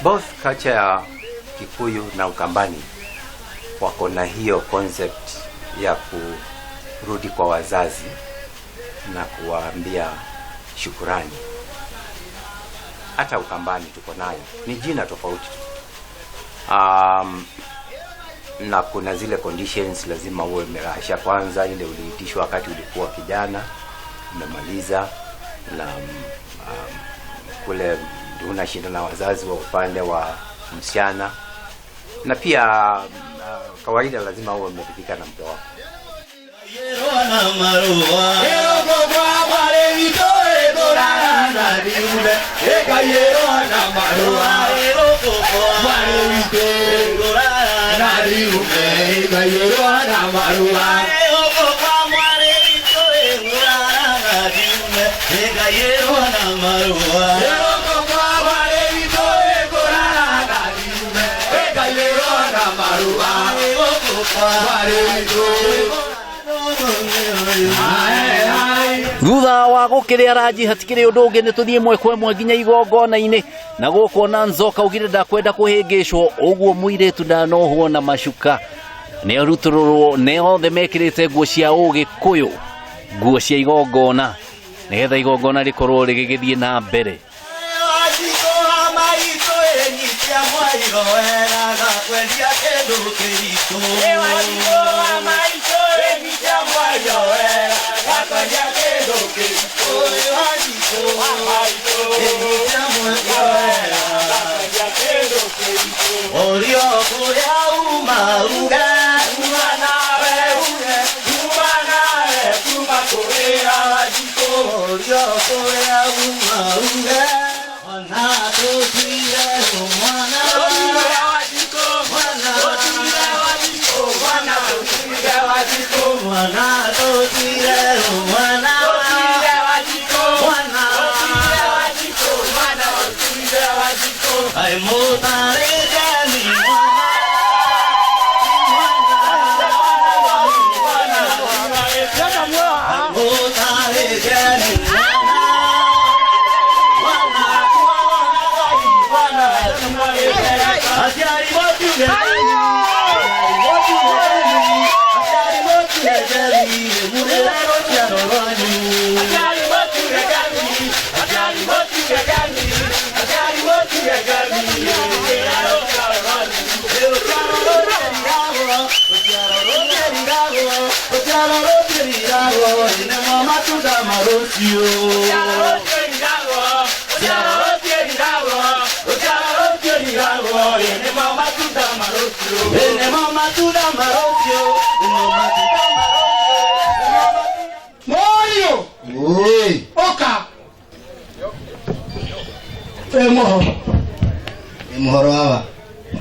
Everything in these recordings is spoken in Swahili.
Both culture ya Kikuyu na Ukambani wako na hiyo concept ya kurudi kwa wazazi na kuwaambia shukurani. Hata Ukambani tuko nayo, ni jina tofauti. Na kuna zile conditions, lazima uwe umerasha kwanza, ile uliitishwa wakati ulikuwa kijana, umemaliza, na kule unashinda na wazazi wa upande wa msichana, na pia kawaida lazima uwe umeridhika na mke wako. Thutha wa gukiria Raji hatikire undu ungi ni tuthie mwe kwa mwe nginya igongona-ini na gukuona Nzoka ugire ndakwenda kuhingicwo uguo muiretu ndanohwo na mashuka ni arutururwo ne othe mekirite nguo cia Ugikuyu, nguo cia igongona nigetha igongona rikorwo rigithie na mbere. Muhoro hawa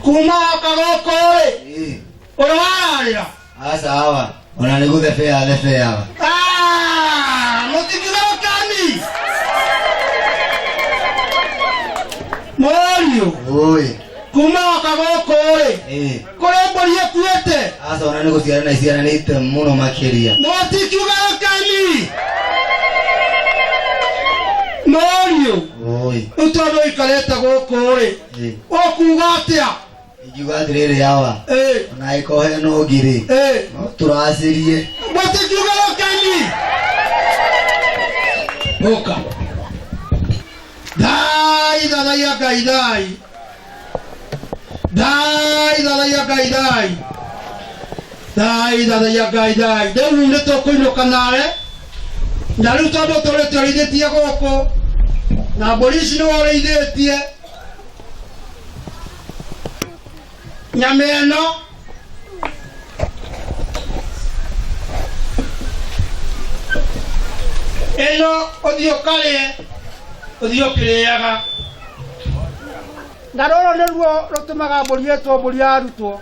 kuma kagokore orwararira asa hawa unaniguza fea lefe hawa mutikira kani Morio oi kuma kagokore kore mboriye kuete asa unanigusiana na isiana nite muno makiria mutikira kani Morio oi utono ikaleta gokore okugatia ijugadirire yawa naikohe no giri turasirie mutikira kani boka dai dala ya gaidai dai dala ya gaidai dai dala ya gaidai deru ne to kuino kanare ndaru todo tore tore de tie goko na polisi no ore idetie nyameno eno odio kireaga ndaroro neruo rutumaga mburietwo mburiarutwo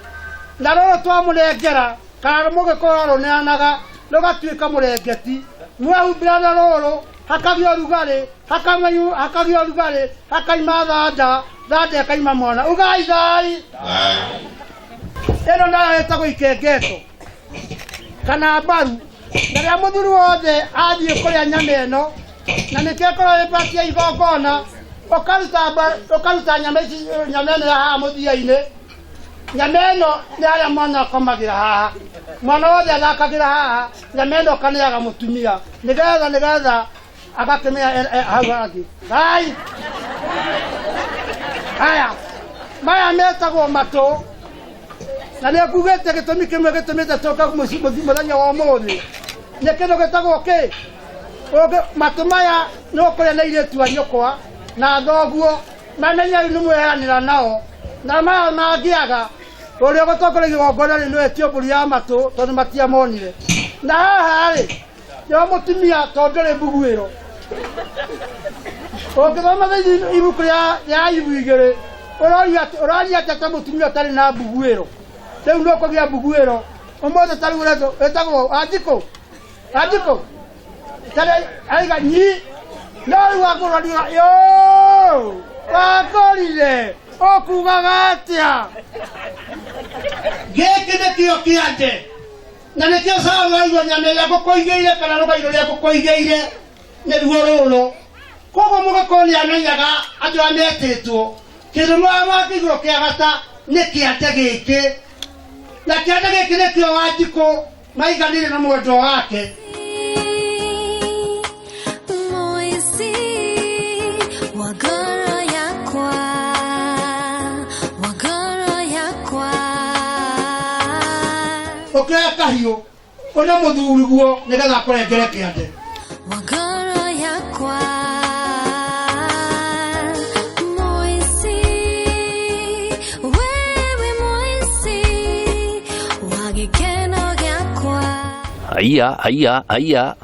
ndaroro twamurengera kana mugikorwo neanaga rugatuika murengeti mwahumbira ndaroro hakagio rugari hakagio rugari hakaima thanda kaima mwana ugaithai eno ndaraheta guikengeto kana mbaru ndaria muthuri wothe athie kuria nyama eno na nikekora ipatia igongona okaruta nyameno ya haha muthia-ini nyameno ni aria mwana akomagira haha mwana wothe athakagira haha nyameno kaneaga mutumia nigetha agakemea hau hangĩ ngai haya maya metagwo matũ na nĩ ngugĩte gĩtũmi kĩmwe gĩtũmĩte tũka mũthenya wa ũmũthĩ nĩ kĩndũ gĩtagwo kĩ matũ maya nĩ ũkũrĩa na airĩtu a nyũkwa na thoguo mamenya nĩ mwĩheanĩra nao na maya mangĩaga ũrĩa ũgũtongoria igongona rĩ nĩwe mbũri ya matũ tondũ matiamonire na haha rĩ nĩo mũtumia tondũ ndũrĩ mbuguĩro ũngĩthoma thĩinĩ ibuku rĩa Ayubu 2 ũroria atĩ ta mũtumia ũtarĩ na mbuguĩro rĩu nĩ ũkũgĩa mbuguĩro ũmũthĩ ta rĩu wĩtagwo Wanjikũ tarĩ aiga nyi no rĩu wakũrania wakũrire ũkugaga atĩa gĩkĩ nĩkĩo kĩande na nĩkĩo Saũlũ aigua nyama ĩrĩa ngũkũigĩire kana rũgairo rũrĩa ngũkũigĩire nĩruo rũrũ koguo mũgĩkũyũ nĩamenyaga andũ arĩa metĩtwo kĩndũ mwakĩigũrũ kĩa gata nĩ kĩande gĩkĩ na kĩande gĩkĩ nĩkĩo Wanjikũ maiganire na mwendwa wake ũkĩoya kahiũ ũne mũthuri guo nĩgetha akũrengere kĩande Aya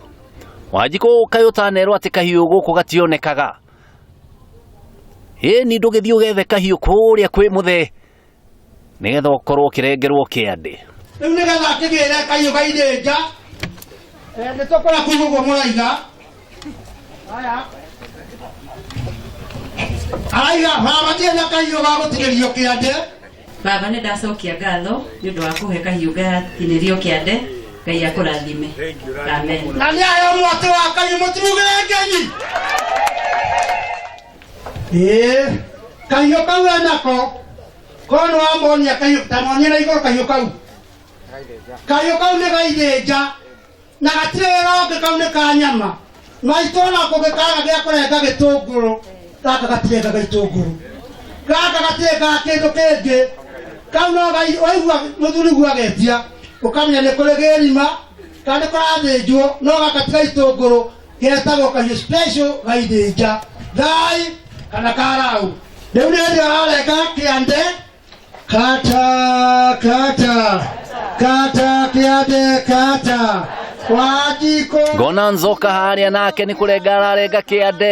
Wanjikũ kaĩ ũtanerwo atĩ kahiũ gũkũ gationekaga ĩni ndũgĩthiĩ ũgethe kahiũ kũrĩa kwĩ mũthee nĩgetha ũkorwo ũkĩrengerwo kĩande rĩu nĩgetha akĩgĩre kahiũ gaithĩnja nĩtũkora kũu ũguo mũraiga aya araiga matirĩ na kahiũ ga gũtinĩrio kĩande baba nĩ ndacokia ngatho nĩ ũndũ wa kũhe kahiũ gatinĩrio kĩande Ngai akũrathime amen na nĩ aheo mwatĩ wa kahiũ mũtirugĩre Ngai kahiũ kau enako korwo nĩ wamonia kahiũ ta monia na igũrũ kahiũ kau nĩ gaithĩnja na gatirĩ wĩra ũngĩ kau nĩ ka nyama maitona kũngĩkaga gĩa kũrenga gĩtũngũrũ gaka gatirengaga itũngũrũ gaka gatirengaga kĩndũ kĩngĩ kau no waigua mũthuri guo agetia ũkamenya nĩ kũrĩ gĩrima kana nĩ kũrathĩnjwo no gaka tiga itũngũrũ getagwo kahiũ special gaithĩnja thai kana karau rĩu nĩ hĩndĩ ararenga kĩande kata kĩande kata Wanjikũ ngona nzoka harĩa nake nĩ kũrenga ararenga kĩande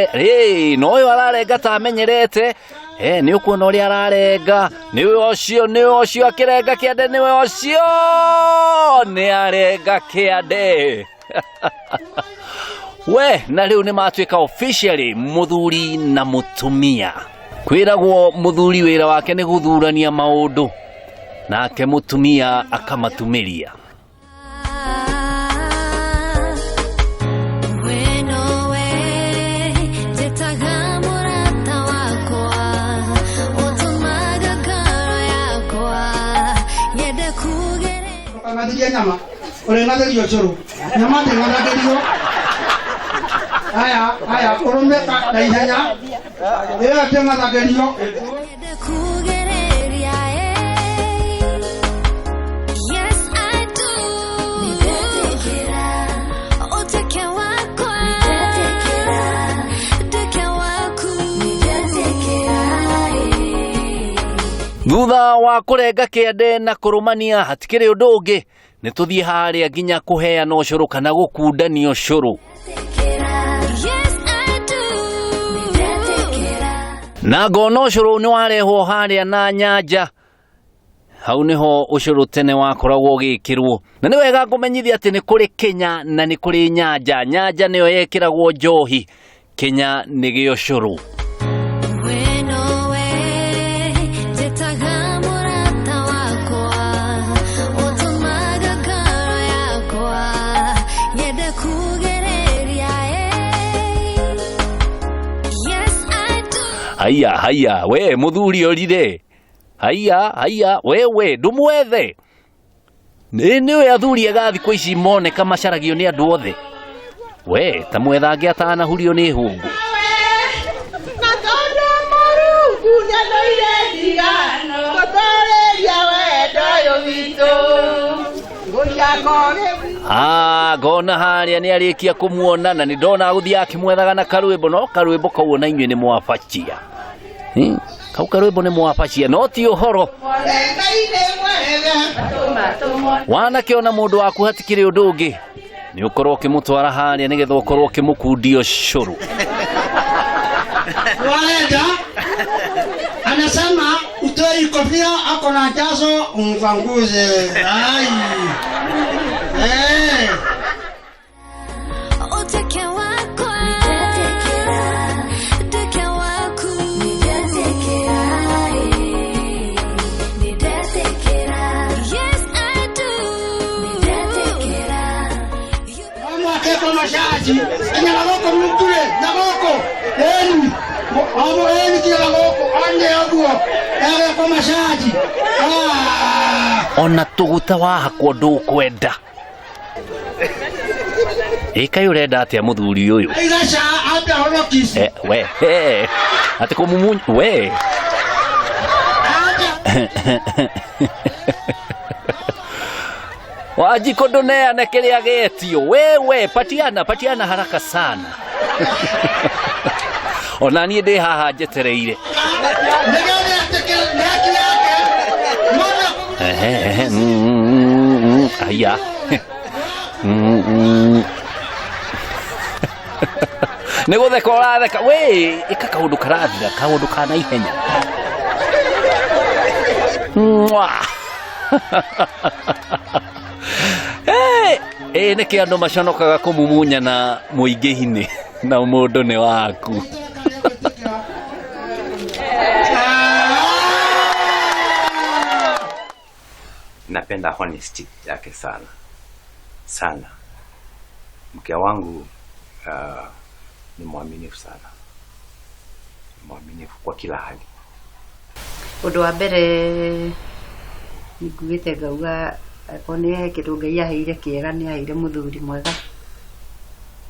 no ũyũ ararenga ta amenyerete nĩ ũkuona ũrĩa ararenga nĩwe ũcio akĩrenga kĩande nĩwe ũcio nĩ arenga kĩande we na rĩu nĩ matuĩka officially mũthuri na mũtumia kwĩragwo mũthuri wĩra wake nĩ gũthurania maũndũ nake mũtumia akamatumĩria nyama ũrĩngathĩrio cũrũ nyama ndĩngathagĩrio aya ũrũmĩka na ihenya ĩyo ndĩngathagĩrio thutha wa kũrenga kĩande na kũrũmania hatikĩrĩ ũndũ ũngĩ nĩ tũthiĩ harĩa nginya kũheana ũcũrũ kana gũkundania ũcũrũ na ngona ũcũrũ nĩ warehwo harĩa na nyanja hau nĩho ũcũrũ tene wakoragwo ũgĩkĩrwo na nĩ wega ngũmenyithia atĩ nĩ kũrĩ Kenya na nĩ kũrĩ nyanja nĩyo yekĩragwo njohi Kenya nĩ gĩũcũrũ haya we muthuri orire haya wewe ndumwethe niwe athuri agathi kwa ici moneka macaragio ni andu othe we ta mwethange atanahurio ni hungu ngona haria ni arikia kumuona na ni ndona guthia akimwethaga na karwimbo no karwimbo kau na inywe ni mwafachia kau karwimbo ni mwafachia no ti uhoro wanakiona mundu waku hatikire undu ungi ni ukorwo ukimutwara haria nigetha ukorwo ukimukundia ucuru Waenda anasema utoi kofia ako na jazo umvanguze. Ai. Utake wako nitatekera utake wako nitatekera yes I do nitatekera mama keko mashaji enya lagoko mukure lagoko eni amo eni kila lagoko ande aguo ere kwa mashaji ona tuguta wahakwo ndukwenda Ika urenda atia muthuri uyu aigasha ata honokisi we ati kumumunyu we Wajiko ndone kiria getio wewe patiana haraka sana ona nie ndi haha njetereire aya nego theka uratheka we ika kaundu karathira kaundu kana ihenya niki andu maconokaga kumumunya na muingihini na mundu ni waku napenda honesty yake sana. Mke wangu ni mwaminifu sana, mwaminifu kwa kila hali. Undu wa mbere niguite ngauga akone kindu Ngai yaheire kiega ni aheire muthuri mwega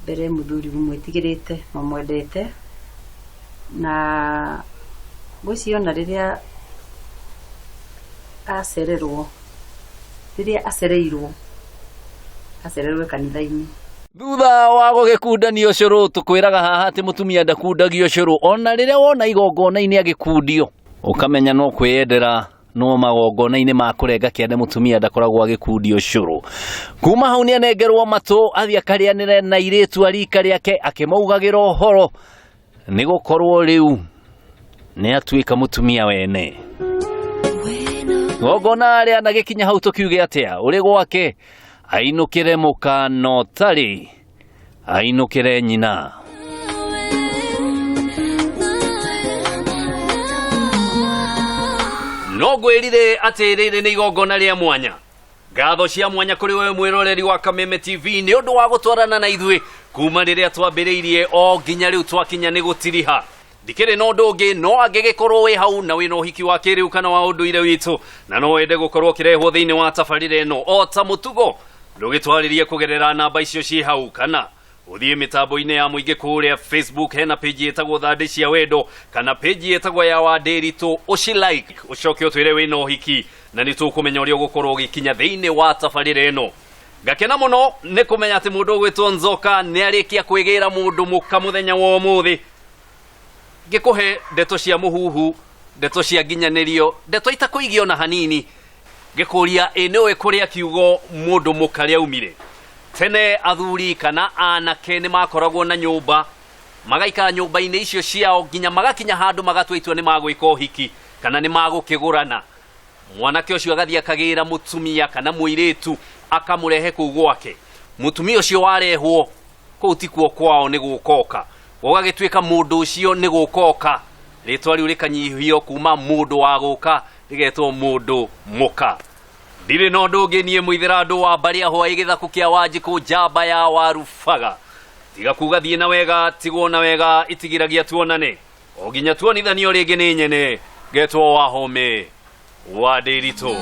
mbere muthuri mwĩtigĩrĩte mamwendete na gwĩciona rĩrĩa acereirwo kanitha-inĩ thutha wa gũgĩkundania ũcũrũ tũkwĩraga haha atĩ mũtumia ndakundagia ũcũrũ ona rĩrĩa wona igongona-inĩ agĩkundio ũkamenya no kwĩyendera no magongona-inĩ ma kũrenga kĩande mũtumia ndakoragwo agĩkundia ũcũrũ kuma hau nĩ anengerwo matũ athiĩ akarĩanĩre na airĩtu a rika rĩake akĩmaugagĩra ũhoro nĩ gũkorwo rĩu nĩ atuĩka mũtumia wene gongona rĩa nagĩkinya hau tũkiuge atĩa ũrĩ gwake ainũkĩre mũkana ũtarĩ ainũkĩre nyina no ngwĩrire atĩ rĩrĩ nĩ igongona rĩa mwanya ngatho cia mwanya kũrĩ we mwĩroreri wa Kameme TV nĩ ũndũ wa gũtwarana na ithuĩ kuma rĩrĩa twambĩrĩirie o nginya rĩu twakinya nĩ gũtiriha ndikĩrĩ na ũndũ ũngĩ no angĩgĩkorwo wĩ hau na wĩna ũhiki wa kĩrĩu kana wa ũndũire witũ na no wende gũkorwo kĩrehwo thĩinĩ wa tabarĩra ĩno o ta mũtugo ndũgĩtwarĩrie kũgerera namba icio ciĩ hau kana ũthiĩ mĩtambo-inĩ ya mũingĩ kũrĩa Facebook hena page ĩtagwo Thandĩ cia Wendo kana page ĩtagwo ya Wandĩritũ ũci-like ũcoke ũtwĩre wĩna ũhiki na nĩ tũkũmenya ũrĩa ũgũkorwo ũgĩkinya thĩinĩ wa tabarĩra ĩno ngakena mũno nĩ kũmenya atĩ mũndũ ũgwĩtwo Nzoka nĩ arĩkia kwĩgĩra mũndũ mũka mũthenya wa ũmũthĩ ngĩkũhe ndeto cia mũhuhu ndeto cia nginyanĩrio ndeto itakũigio na hanini ngĩkũria nĩũĩ kũrĩa kiugo mũndũ mũka rĩaumire tene athuri kana anake nĩ makoragwo na nyũmba magaikara nyũmba-inĩ icio ciao nginya magakinya handũ magatwa itua nĩ magwĩka ũhiki kana nĩ magũkĩgũrana mwanake ũcio agathiĩ akagĩra mũtumia kana mũirĩtu akamũrehe kũu gwake mũtumia ũcio warehwo kũu tikuo kwao nĩ gũkoka gũgagĩtuĩka mũndũ ũcio nĩ gũkoka rĩtwa rĩu rĩkanyihio kuma mũndũ wa gũka rĩgetwo mũndũ mũka ndirĩ na ũndũ ũngĩ niĩ mũithĩra andũ wa Mbarĩ Ahũa gĩthaku kĩa Wanjikũ njamba ya Warubaga tiga kuga thiĩ na wega tigwo na wega itigiragia tuonane oginya tuonithanio ringi ni nyene getwo Wahome wa Ndiritu.